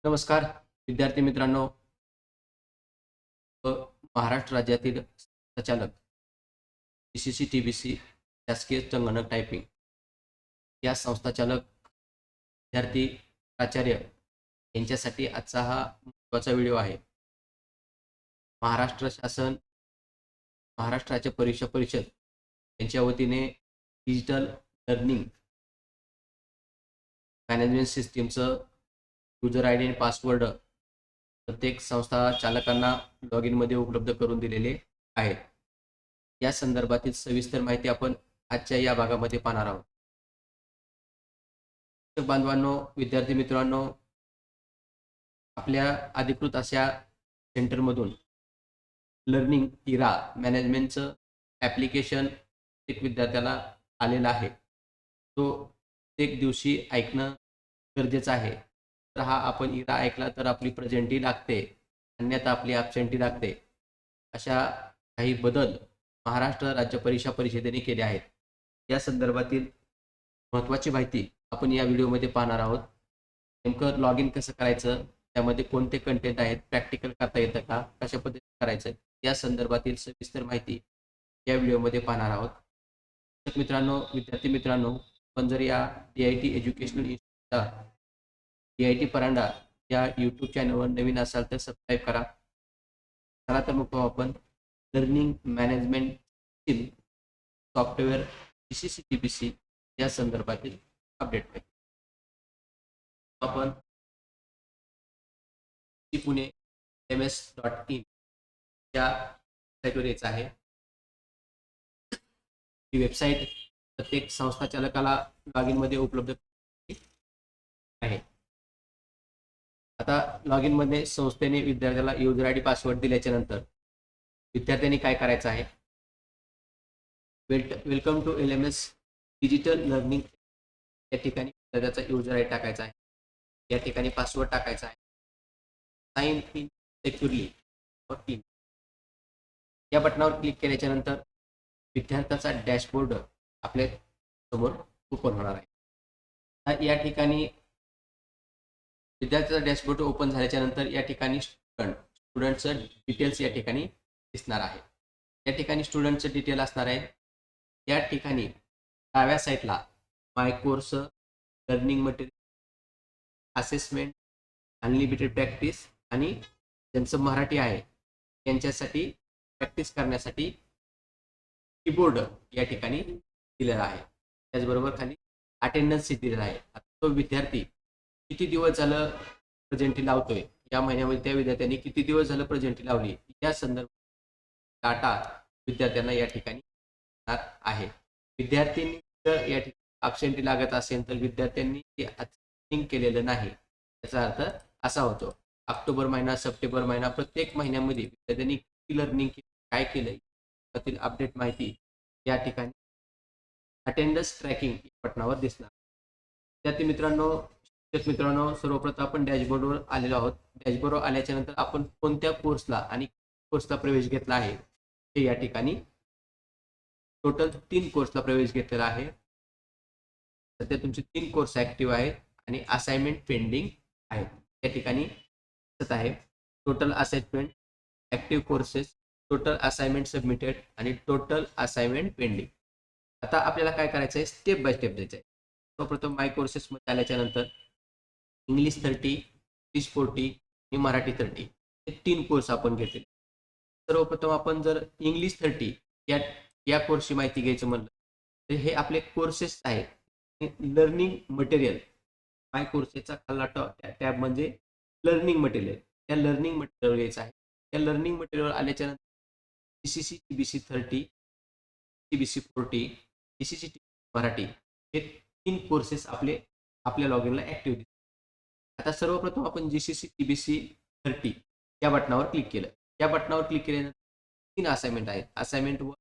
नमस्कार विद्यार्थी मित्रांनो. महाराष्ट्र राज्यातील संचालक TBC शासकीय संगणक टायपिंग या संस्थाचालक विद्यार्थी प्राचार्य यांच्यासाठी आजचा हा महत्त्वाचा व्हिडिओ आहे. महाराष्ट्र शासन, महाराष्ट्र राज्य परीक्षा परिषद यांच्या वतीने डिजिटल लर्निंग मॅनेजमेंट सिस्टीमचं युजर आय डी आणि पासवर्ड प्रत्येक संस्था चालकांना लॉग इनमध्ये उपलब्ध करून दिलेले आहेत. या संदर्भातील सविस्तर माहिती आपण आजच्या या भागामध्ये पाहणार आहोत. बांधवांनो, विद्यार्थी मित्रांनो, आपल्या अधिकृत अशा सेंटरमधून लर्निंग इरा मॅनेजमेंटचं ॲप्लिकेशन एक विद्यार्थ्याला आलेला आहे. तो एक दिवशी ऐकणं गरजेचं आहे. तर हा आपण इरा ऐकला तर आपली प्रेझेंटी लागते, अन्यथा आपली ॲबसेंटी लागते. अशा काही बदल महाराष्ट्र राज्य परीक्षा परिषदेने केले आहेत. या संदर्भातील महत्त्वाची माहिती आपण या व्हिडिओमध्ये पाहणार आहोत. नेमकं लॉग इन कसं करायचं, त्यामध्ये कोणते कंटेंट आहेत, प्रॅक्टिकल करता येतं का, कशा पद्धतीने करायचं, या संदर्भातील सविस्तर माहिती या व्हिडिओमध्ये पाहणार आहोत. तर मित्रांनो, विद्यार्थी मित्रांनो, आपण जर या DIT एज्युकेशनल इन्स्टिट्यूटचा DIT परांडा या यूट्यूब चॅनलवर नवीन असाल तर सबस्क्राईब करा. चला तर मग आपण learning management system software TBC या संदर्भातील अपडेट पाहिजे. आपण पुणे ms.in या साईटवर यायचं आहे. ही वेबसाईट प्रत्येक संस्था चालकाला लॉग इनमध्ये उपलब्ध आहे. आता लॉग इनमध्ये संस्थेने विद्यार्थ्याला युजर आय डी पासवर्ड दिल्याच्या नंतर विद्यार्थ्यांनी काय करायचं आहे, welcome to LMS digital learning या ठिकाणी विद्यार्थ्याचा युजर आय डी टाकायचा आहे. या ठिकाणी पासवर्ड टाकायचा आहे. साइन इन सेक्युरली इन या बटनावर क्लिक केल्याच्या नंतर विद्यार्थ्याचा डॅशबोर्ड आपल्या समोर ओपन होणार आहे. या ठिकाणी विद्यार्थ्याचा डॅशबोर्ड ओपन झाल्याच्या नंतर या ठिकाणी स्टुडंटचं डिटेल्स या ठिकाणी दिसणार आहे. या ठिकाणी स्टुडंटचं डिटेल असणार आहे. या ठिकाणी डाव्या साईडला my course, learning material, assessment, unlimited practice आणि ज्यांचं मराठी आहे यांच्यासाठी प्रॅक्टिस करण्यासाठी कीबोर्ड या ठिकाणी दिलेला आहे. त्याचबरोबर खाली अटेंडन्स दिलेला आहे. तो विद्यार्थी किती दिवस झालं प्रेझेंटी लावतोय, या महिन्यामध्ये त्या विद्यार्थ्यांनी किती दिवस झालं प्रेझेंटी लावली, या संदर्भात डाटा विद्यार्थ्यांना या ठिकाणी आहे. विद्यार्थ्यांनी जर या ठिकाणी ॲबसेंटी लागत असेल तर विद्यार्थ्यांनी ते अटेंड केलेलं नाही, याचा अर्थ असा होतो. ऑक्टोबर महिना, सप्टेंबर महिना, प्रत्येक महिन्यामध्ये विद्यार्थ्यांनी किती लर्निंग काय केलंय यातील अपडेट माहिती या ठिकाणी अटेंडन्स ट्रॅकिंग बटनावर दिसणार. विद्यार्थी मित्रांनो, सर्वप्रथम आपण डॅशबोर्डवर आलेलो आहोत. डॅशबोर्डवर आल्याच्या नंतर आपण कोणत्या कोर्सला आणि कोर्सला प्रवेश घेतला आहे हे या ठिकाणी टोटल 3 कोर्सला प्रवेश घेतलेला आहे. सध्या तुमचे 3 कोर्स ऍक्टिव्ह आहेत आणि असाइनमेंट पेंडिंग आहेत. या ठिकाणी दिसत आहे total assignment, active courses, total assignment submitted आणि टोटल असाइनमेंट पेंडिंग. आता आपल्याला काय करायचं आहे, स्टेप बाय स्टेप द्यायचं आहे. सर्वप्रथम माय कोर्सेसमध्ये आल्याच्या नंतर इंग्लिश 30, इंग्लिश 40 आणि मराठी 30 हे 3 कोर्स आपण घेतले. सर्वप्रथम आपण जर इंग्लिश 30 या कोर्सची माहिती घ्यायचं म्हणलं तर हे आपले कोर्सेस आहेत. लर्निंग मटेरियल माय कोर्सेसचा खाल्ला टॅब म्हणजे लर्निंग मटेरियल. त्या लर्निंग मटेरियल घ्यायचं आहे. त्या लर्निंग मटेरियल आल्याच्या नंतर TBC 30, TBC 40, TBC मराठी हे 3 कोर्सेस आपल्या लॉग इनला ऍक्टिव्ह दिसतात. आता सर्वप्रथम आपण TBC 30 या बटनावर क्लिक केलं. या बटनावर क्लिक केल्यानंतर 3 असाइनमेंट आहेत. असाइनमेंट 1,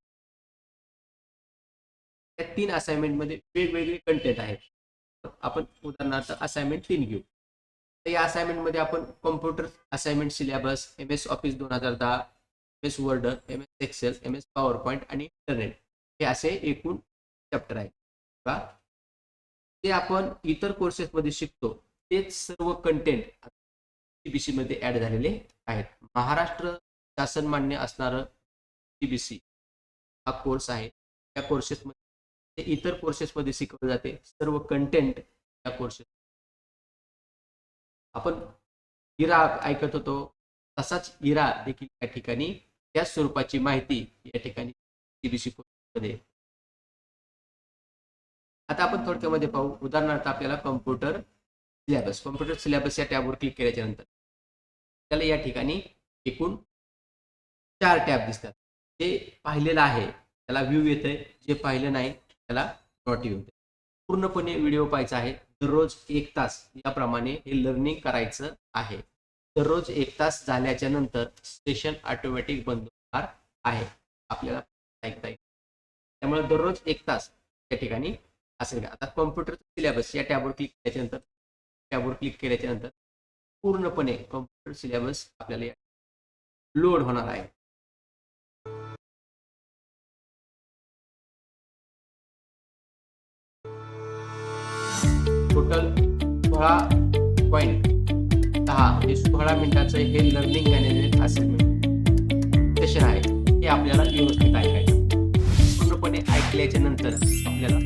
त्या 3 असाइनमेंटमध्ये वेगवेगळे कंटेंट आहेत. आपण उदाहरणार्थ असाइनमेंट 3 घेऊ. तर या असाइनमेंटमध्ये आपण computer assignment syllabus, MS Office 2010, MS Word, MS Excel, MS PowerPoint आणि इंटरनेट हे असे एकूण चॅप्टर आहेत का. ते आपण इतर कोर्सेसमध्ये शिकतो तेच सर्व कंटेंट सीबीसी मध्ये ऍड झालेले आहेत. महाराष्ट्र शासन मान्य असणारं सीबीसी हा कोर्स आहे. त्या कोर्सेसमध्ये इतर कोर्सेसमध्ये शिकवले जाते सर्व कंटेंट या कोर्सेस. आपण इरा ऐकत होतो, तसाच इरा देखील या ठिकाणी त्याच स्वरूपाची माहिती या ठिकाणी सीबीसी कोर्समध्ये. आता आपण थोडक्यामध्ये पाहू. उदाहरणार्थ आपल्याला कम्प्युटर सिलेबस या टॅबवर क्लिक केल्याच्या नंतर त्याला या ठिकाणी एकूण 4 टॅब दिसतात. जे पाहिलेलं आहे त्याला व्ह्यू येतंय, जे पाहिलं नाही त्याला नॉट व्ह्यू येते. पूर्णपणे व्हिडिओ पाहायचा आहे. दररोज 1 तास याप्रमाणे हे लर्निंग करायचं आहे. दररोज 1 तास झाल्याच्या नंतर सेशन ऑटोमॅटिक बंद होणार आहे. आपल्याला ऐकता येईल. त्यामुळे दररोज 1 तास त्या ठिकाणी असेल. आता कॉम्प्युटर सिलेबस या टॅबवर क्लिक केल्याच्या नंतर पूर्णपणे कॉम्प्युटर सिलेबस आपल्याला लोड होणार आहे. टोटल 16.10 म्हणजे 16 मिनिटाचं हे लर्निंग मॅनेजमेंट असेसमेंट सेशन आहे. हे आपल्याला व्यवस्थित ऐकायचं. पूर्णपणे ऐकल्याच्या नंतर आपल्याला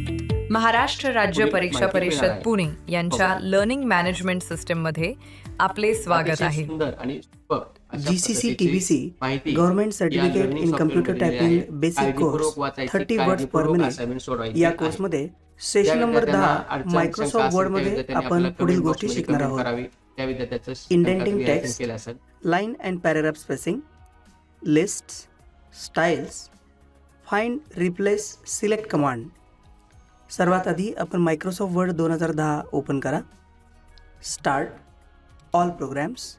महाराष्ट्र राज्य परीक्षा परिषद पुणे यांच्या लर्निंग मॅनेजमेंट सिस्टम मध्ये आपले स्वागत आहे. सुंदर आणि GCC TBC government certificate in computer typing basic course 30 words per minute या कोर्समध्ये सेशन नंबर 10 मायक्रोसॉफ्ट वर्ड मध्ये आपण पुढील गोष्टी शिकणार आहोत. Indenting text, line and paragraph spacing, lists, styles, find, replace, select command. सर्वात आधी आपण मायक्रोसॉफ्ट वर्ड 2010 ओपन करा. Start, all programs,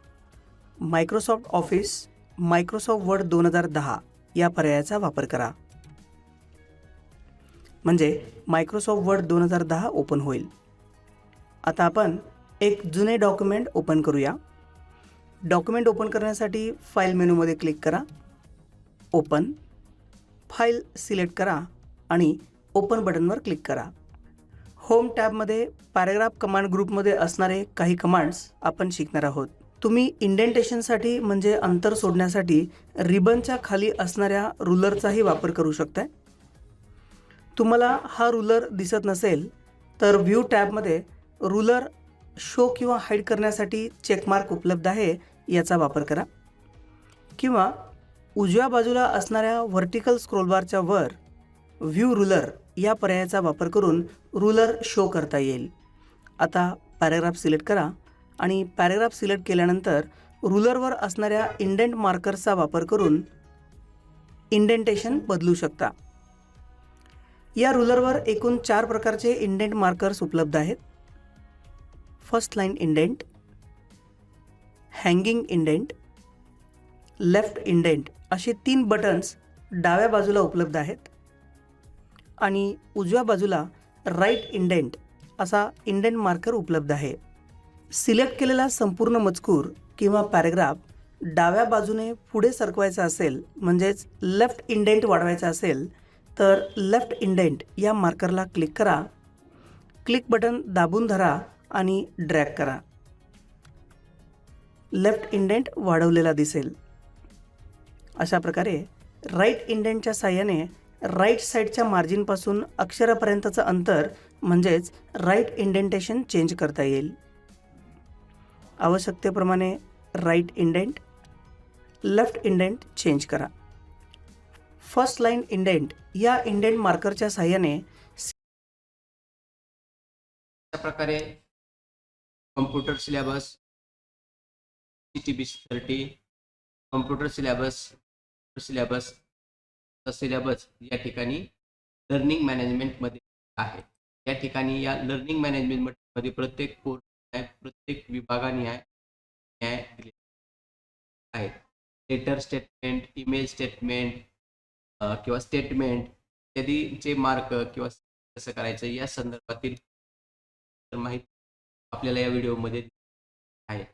Microsoft Office, Microsoft Word 2010 या पर्यायाचा वापर करा. म्हणजे मायक्रोसॉफ्ट वर्ड 2010 ओपन होईल. आता आपण एक जुने डॉक्युमेंट ओपन करूया. डॉक्युमेंट ओपन करण्यासाठी फाईल मेनूमध्ये क्लिक करा. ओपन, फाईल सिलेक्ट करा आणि ओपन बटनवर क्लिक करा. होम टॅबमध्ये पॅराग्राफ कमांड ग्रुपमध्ये असणारे काही कमांड्स आपण शिकणार आहोत. तुम्ही इंडेंटेशनसाठी म्हणजे अंतर सोडण्यासाठी रिबनच्या खाली असणाऱ्या रुलरचाही वापर करू शकता. तुम्हाला हा रुलर दिसत नसेल तर व्ह्यू टॅबमध्ये रुलर शो किंवा हाईड करण्यासाठी चेकमार्क उपलब्ध आहे, याचा वापर करा. किंवा उजव्या बाजूला असणाऱ्या व्हर्टिकल स्क्रोलबारच्या वर व्ह्यू रुलर या पर्यायाचा वापर करून रुलर शो करता येईल. आता पॅराग्राफ सिलेक्ट करा आणि पॅराग्राफ सिलेक्ट केल्यानंतर रुलरवर असणाऱ्या इंडेंट मार्कर्सचा वापर करून इंडेंटेशन बदलू शकता. या रुलरवर एकूण 4 प्रकारचे इंडेंट मार्कर्स उपलब्ध आहेत. First line indent, hanging indent, left indent असे 3 बटन्स डाव्या बाजूला उपलब्ध आहेत. आणि उजव्या बाजूला राईट इंडेंट असा इंडेंट मार्कर उपलब्ध आहे. सिलेक्ट केलेला संपूर्ण मजकूर किंवा पॅराग्राफ डाव्या बाजूने पुढे सरकवायचा असेल, म्हणजेच लेफ्ट इंडेंट वाढवायचा असेल तर लेफ्ट इंडेंट या मार्करला क्लिक करा. क्लिक बटन दाबून धरा आणि ड्रॅग करा. लेफ्ट इंडेंट वाढवलेला दिसेल. अशा प्रकारे राईट इंडेंटच्या साहाय्याने राईट साईडच्या मार्जिनपासून अक्षरापर्यंतचं अंतर म्हणजेच राईट इंडेंटेशन चेंज करता येईल. आवश्यकतेप्रमाणे right indent, left indent change करा. फर्स्ट लाईन इंडेंट या इंडेंट मार्करच्या साहाय्याने अशा प्रकारे computer syllabus, TBC 30, computer syllabus या ठिकाणी लर्निंग मॅनेजमेंटमध्ये आहे. या ठिकाणी या लर्निंग मॅनेजमेंटमध्ये प्रत्येक कोर्स आहे, प्रत्येक विभागाने न्याय दिले आहेत. लेटर स्टेटमेंट, इमेल स्टेटमेंट किंवा स्टेटमेंट इत्यादीचे मार्क किंवा कसं करायचं या संदर्भातील माहिती आपल्याला या व्हिडिओमध्ये आहे.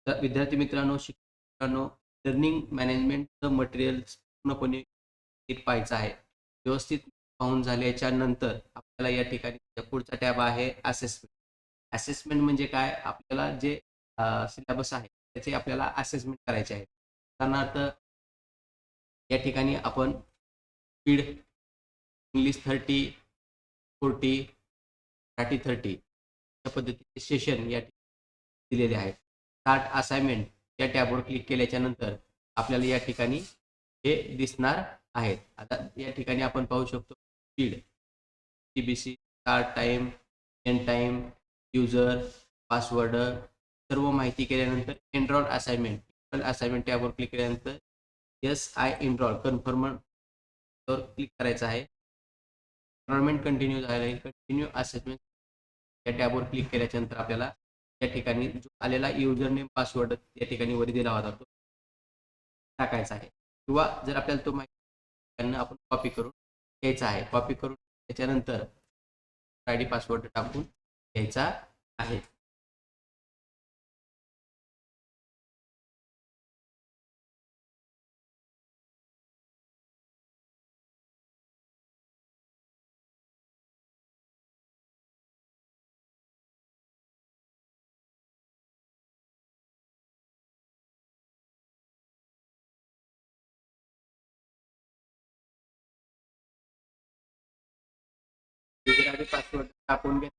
तर विद्यार्थी मित्रांनो, शिक्षकांनो, लर्निंग मॅनेजमेंटचं मटेरियल पूर्णपणे पाहायचं आहे. व्यवस्थित पाहून झाल्याच्या नंतर आपल्याला या ठिकाणी पुढचा टॅब आहे असेसमेंट. असेसमेंट म्हणजे काय? आपल्याला जे सिलेबस आहे त्याचे आपल्याला असेसमेंट करायचे आहे. उदाहरणार्थ या ठिकाणी आपण स्पीड इंग्लिश 30, 40, मराठी 30 या पद्धतीचे सेशन या ठिकाणी दिलेले आहेत. स्टार्ट असाइनमेंट या टॅबवर क्लिक केल्याच्या नंतर आपल्याला या ठिकाणी हे दिसणार आहेत. आता या ठिकाणी आपण पाहू शकतो speed, TBC, start time, end time, user, password सर्व माहिती केल्यानंतर एनरोल असाइनमेंट टॅबवर क्लिक केल्यानंतर येस आय एनरोल कन्फर्म वर क्लिक करायचं आहे. एनरोलमेंट कंटिन्यू झाले, कंटिन्यू असेसमेंट या टॅबवर क्लिक केल्याच्या नंतर आपल्याला या ठिकाणी जो आलेला युजर नेम पासवर्ड या ठिकाणी वर दिला होता तो टाकायचा आहे, किंवा जर आपल्याला तो माहिती आपण कॉपी करून घ्यायचा आहे. कॉपी करून त्याच्यानंतर आयडी पासवर्ड टाकून घ्यायचा आहे. युजर आयडी पासवर्ड टाकून घ्या.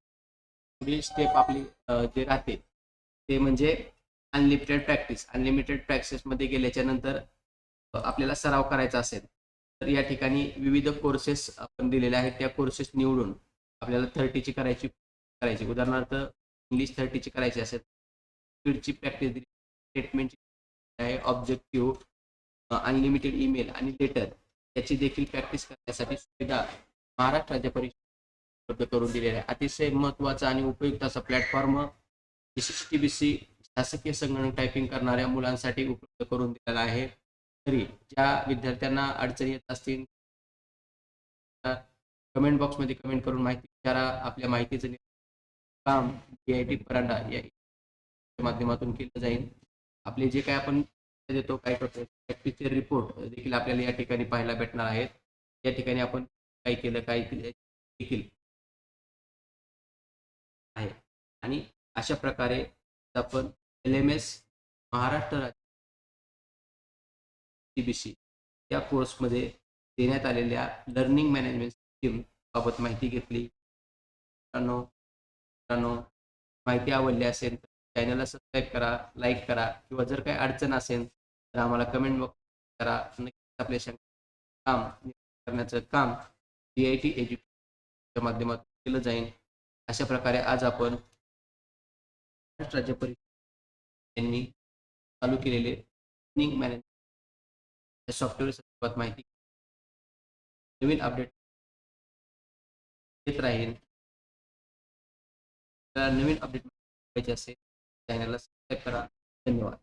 पुढील स्टेप आपली जे राहते ते म्हणजे अनलिमिटेड प्रॅक्टिस. अनलिमिटेड प्रॅक्टिसमध्ये गेल्याच्या नंतर आपल्याला सराव करायचा असेल तर या ठिकाणी विविध कोर्सेस आपण दिलेले आहेत. त्या कोर्सेस निवडून आपल्याला 30ची करायची. उदाहरणार्थ इंग्लिश 30ची करायची असेल, स्पीडची प्रॅक्टिस दिली, स्टेटमेंटची आहे, ऑब्जेक्टिव्ह, अनलिमिटेड ईमेल आणि लेटर याची देखील प्रॅक्टिस करण्यासाठी सुविधा महाराष्ट्र राज्य परीक्षा उपलब्ध करून दिलेला आहे. अतिशय महत्त्वाचा आणि उपयुक्त असा प्लॅटफॉर्म TBC शासकीय संगणक टायपिंग करणाऱ्या मुलांसाठी उपलब्ध करून दिलेला आहे. तरी ज्या विद्यार्थ्यांना अडचणी येत असतील कमेंट बॉक्समध्ये कमेंट करून माहिती विचारा. आपल्या माहितीचं काम DIT परांडा या माध्यमातून केलं जाईल. आपले जे काय आपण देतो काय करतो प्रॅक्टिसचे रिपोर्ट देखील आपल्याला या ठिकाणी पाहायला भेटणार आहेत. या ठिकाणी आपण काय केलं काय देखील आहे. आणि अशा प्रकारे आपण LMS महाराष्ट्र राज्य TBC या कोर्समध्ये देण्यात आलेल्या लर्निंग मॅनेजमेंट सिस्टीम बाबत माहिती घेतली. मित्रांनो, माहिती आवडली असेल तर चॅनलला सबस्क्राईब करा, लाईक करा, किंवा जर काही अडचण असेल तर आम्हाला कमेंट बॉक्स करा. नक्कीच आपल्या काम करण्याचं काम DIT एज्युकेशनच्या माध्यमातून केलं जाईल. अशा प्रकारे आज आपण महाराष्ट्र राज्य परीक्षा यांनी चालू केलेले लर्निंग मॅनेजमेंट सॉफ्टवेअर संदर्भात माहिती नवीन अपडेट येत राहील. नवीन अपडेट पाहिजे असेल चॅनलला सबस्क्राईब करा. धन्यवाद.